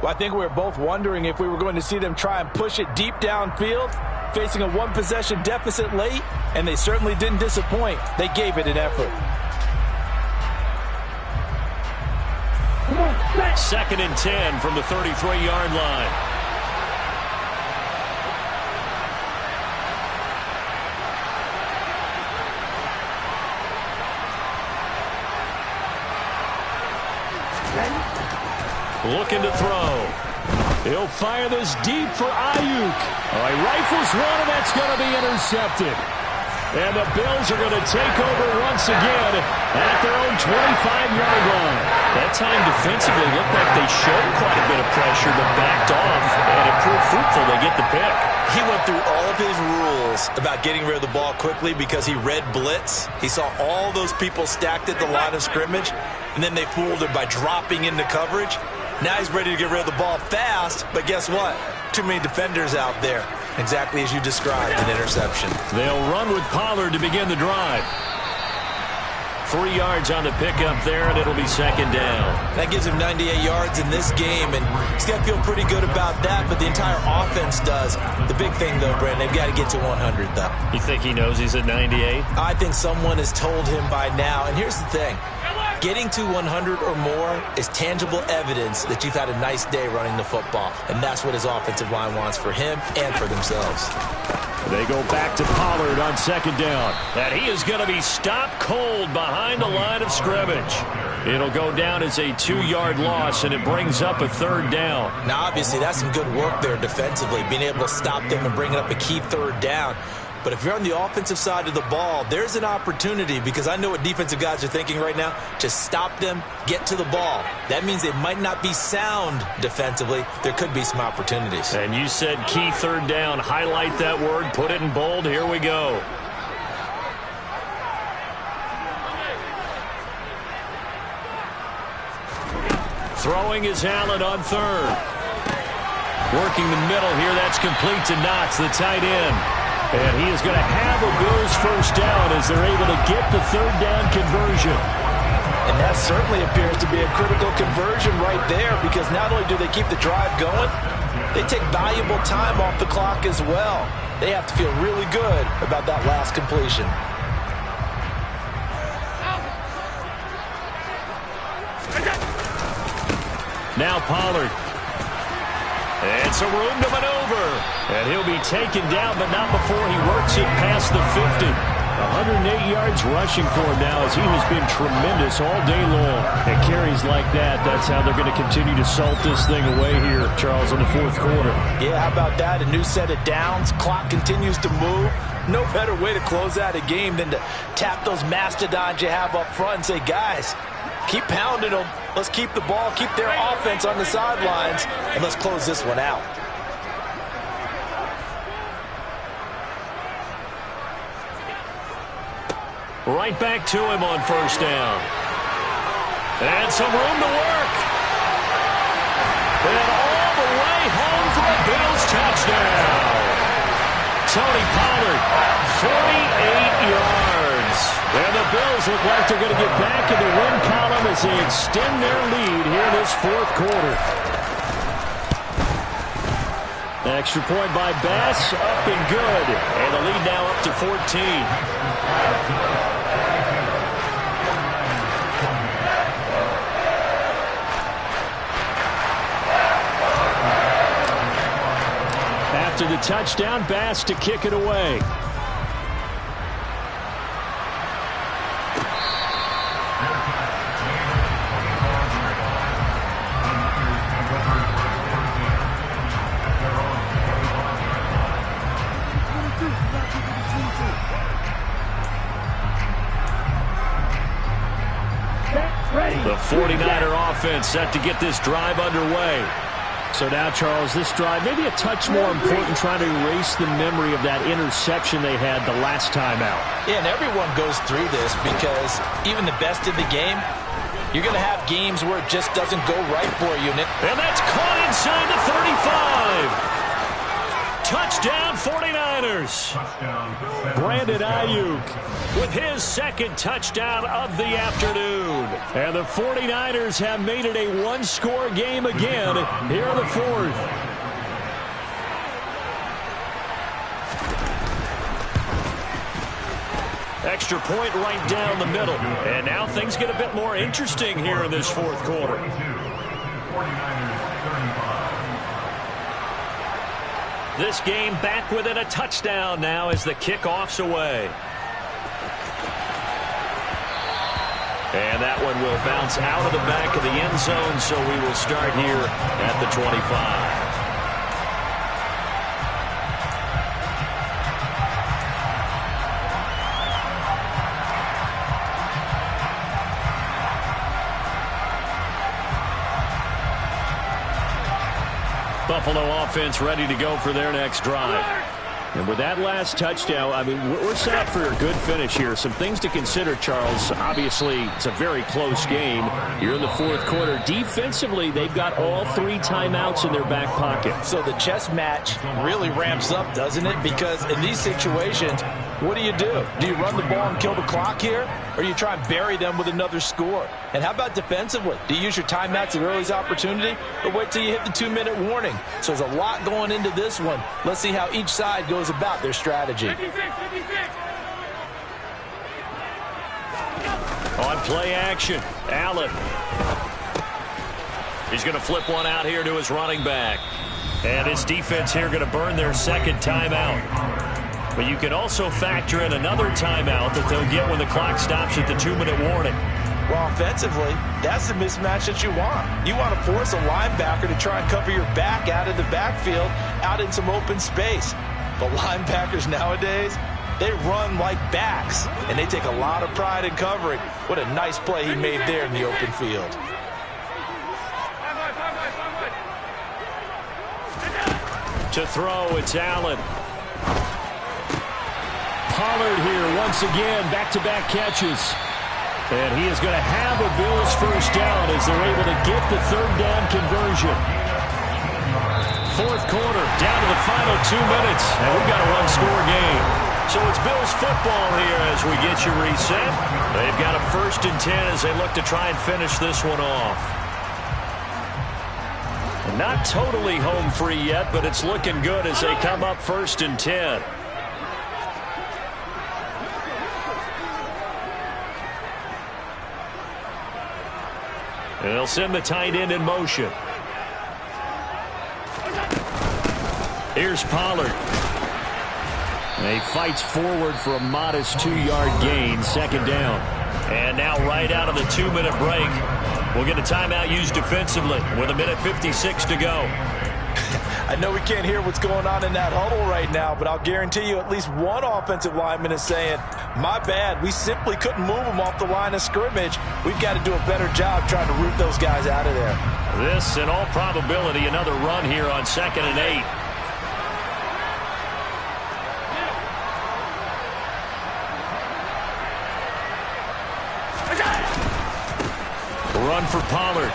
Well, I think we were both wondering if we were going to see them try and push it deep downfield, facing a 1-possession deficit late, and they certainly didn't disappoint. They gave it an effort. 2nd and 10 from the 33-yard line. Looking to throw. He'll fire this deep for Ayuk. Oh, he rifles one, and that's going to be intercepted. And the Bills are going to take over once again at their own 25-yard line. That time defensively looked like they showed quite a bit of pressure but backed off, and it proved fruitful. They get the pick. He went through all of his rules about getting rid of the ball quickly because he read blitz. He saw all those people stacked at the line of scrimmage, and then they fooled him by dropping into coverage. Now he's ready to get rid of the ball fast, but guess what? Too many defenders out there. Exactly as you described, an interception. They'll run with Pollard to begin the drive. 3 yards on the pickup there, and it'll be second down. That gives him 98 yards in this game, and he's got to feel pretty good about that, but the entire offense does. The big thing, though, Brandon, they've got to get to 100, though. You think he knows he's at 98? I think someone has told him by now, and here's the thing. Getting to 100 or more is tangible evidence that you've had a nice day running the football, and that's what his offensive line wants for him and for themselves. They go back to Pollard on second down. And he is going to be stopped cold behind the line of scrimmage. It'll go down as a 2-yard loss, and it brings up a third down. Now, obviously, that's some good work there defensively, being able to stop them and bringing up a key third down. But if you're on the offensive side of the ball, there's an opportunity, because I know what defensive guys are thinking right now. Just stop them, get to the ball. That means they might not be sound defensively. There could be some opportunities. And you said key third down. Highlight that word. Put it in bold. Here we go. Throwing is Allen on third. Working the middle here. That's complete to Knox, the tight end. And he is going to have a Bills first down as they're able to get the third down conversion. And that certainly appears to be a critical conversion right there, because not only do they keep the drive going, they take valuable time off the clock as well. They have to feel really good about that last completion. Now Pollard. And some room to maneuver. And he'll be taken down, but not before he works it past the 50. 108 yards rushing for him now, as he has been tremendous all day long. And carries like that, that's how they're going to continue to salt this thing away here, Charles, in the fourth quarter. Yeah, how about that? A new set of downs. Clock continues to move. No better way to close out a game than to tap those mastodons you have up front and say, guys, keep pounding them. Let's keep the ball, keep their offense on the sidelines, and let's close this one out. Right back to him on first down. And some room to work. And all the way home for a Bills touchdown. Tony Pollard, 48 yards. And the Bills look like they're going to get back in the win column as they extend their lead here in this fourth quarter. Extra point by Bass, up and good. And the lead now up to 14. After the touchdown, Bass to kick it away. The 49er offense set to get this drive underway. So now, Charles, this drive maybe a touch more important, trying to erase the memory of that interception they had the last time out. Yeah, and everyone goes through this, because even the best in the game, you're going to have games where it just doesn't go right for you. And that's caught inside the 35. Touchdown 49ers. Brandon Ayuk with his second touchdown of the afternoon. And the 49ers have made it a one-score game again here in the fourth. Extra point right down the middle. And now things get a bit more interesting here in this fourth quarter. 49ers 35. This game back within a touchdown now as the kickoff's away. And that one will bounce out of the back of the end zone, so we will start here at the 25. Buffalo offense ready to go for their next drive. And with that last touchdown, I mean, we're set up for a good finish here. Some things to consider, Charles. Obviously, it's a very close game. You're in the fourth quarter. Defensively, they've got all 3 timeouts in their back pocket. So the chess match really ramps up, doesn't it? Because in these situations, what do? Do you run the ball and kill the clock here? Or do you try and bury them with another score? And how about defensively? Do you use your timeouts at early's opportunity? Or wait till you hit the 2-minute warning? So there's a lot going into this one. Let's see how each side goes about their strategy. 56. On play action, Allen. He's going to flip one out here to his running back. And his defense here going to burn their second timeout. But you can also factor in another timeout that they'll get when the clock stops at the 2-minute warning. Well, offensively, that's the mismatch that you want. You want to force a linebacker to try and cover your back out of the backfield, out in some open space. But linebackers nowadays, they run like backs, and they take a lot of pride in covering. What a nice play he made there in the open field. To throw, it's Allen. Pollard here once again, back-to-back catches. And he is going to have a Bills first down as they're able to get the third down conversion. Fourth quarter, down to the final 2 minutes, and we've got a one-score game. So it's Bills football here as we get you reset. They've got a 1st and 10 as they look to try and finish this one off. Not totally home free yet, but it's looking good as they come up 1st and 10. And they'll send the tight end in motion. Here's Pollard. And he fights forward for a modest 2-yard gain, second down. And now right out of the 2-minute break, we'll get a timeout used defensively with 1:56 to go. I know we can't hear what's going on in that huddle right now, but I'll guarantee you at least one offensive lineman is saying, my bad, we simply couldn't move them off the line of scrimmage. We've got to do a better job trying to root those guys out of there. This, in all probability, another run here on 2nd and 8. Run for Pollard.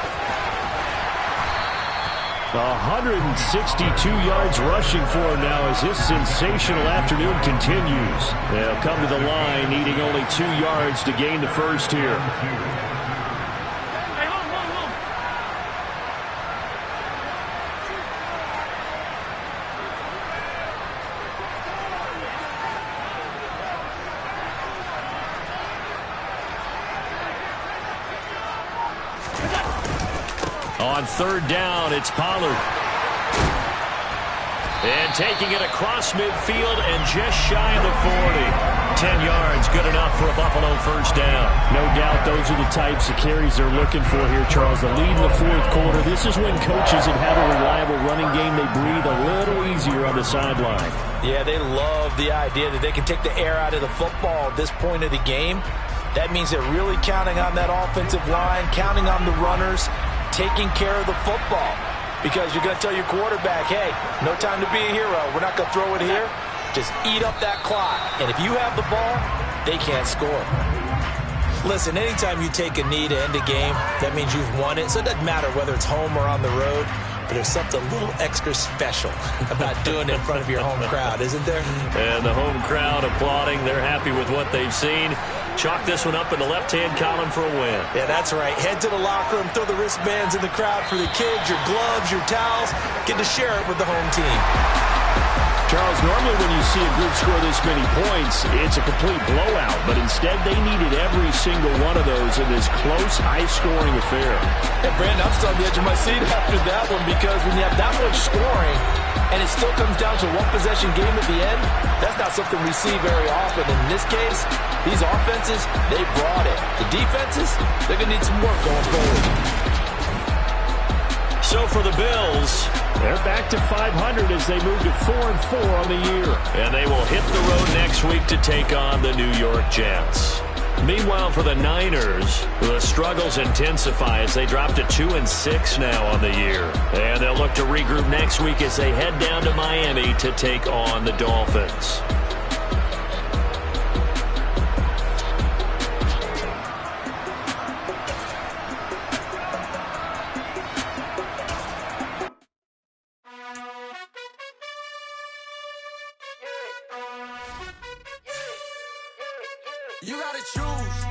162 yards rushing for him now as his sensational afternoon continues. They'll come to the line needing only 2 yards to gain the first here. On 3rd down, it's Pollard. And taking it across midfield and just shy of the 40. 10 yards, good enough for a Buffalo first down. No doubt those are the types of carries they're looking for here, Charles. The lead in the fourth quarter. This is when coaches that have a reliable running game, they breathe a little easier on the sideline. Yeah, they love the idea that they can take the air out of the football at this point of the game. That means they're really counting on that offensive line, counting on the runners, taking care of the football, because you're going to tell your quarterback, hey, no time to be a hero. We're not going to throw it here. Just eat up that clock. And if you have the ball, they can't score. Listen, anytime you take a knee to end a game, that means you've won it. So it doesn't matter whether it's home or on the road, but there's something a little extra special about doing it in front of your home crowd, isn't there? And the home crowd applauding. They're happy with what they've seen. Chalk this one up in the left-hand column for a win. Yeah, that's right. Head to the locker room, throw the wristbands in the crowd for the kids, your gloves, your towels. Get to share it with the home team. Charles, normally when you see a group score this many points, it's a complete blowout. But instead, they needed every single one of those in this close, high-scoring affair. Hey, Brandon, I'm still on the edge of my seat after that one, because when you have that much scoring and it still comes down to one possession game at the end, that's not something we see very often. In this case, these offenses, they brought it. The defenses, they're going to need some work going forward. So for the Bills, they're back to 500 as they move to 4-4 on the year. And they will hit the road next week to take on the New York Jets. Meanwhile, for the Niners, the struggles intensify as they drop to 2-6 now on the year. And they'll look to regroup next week as they head down to Miami to take on the Dolphins. You gotta choose.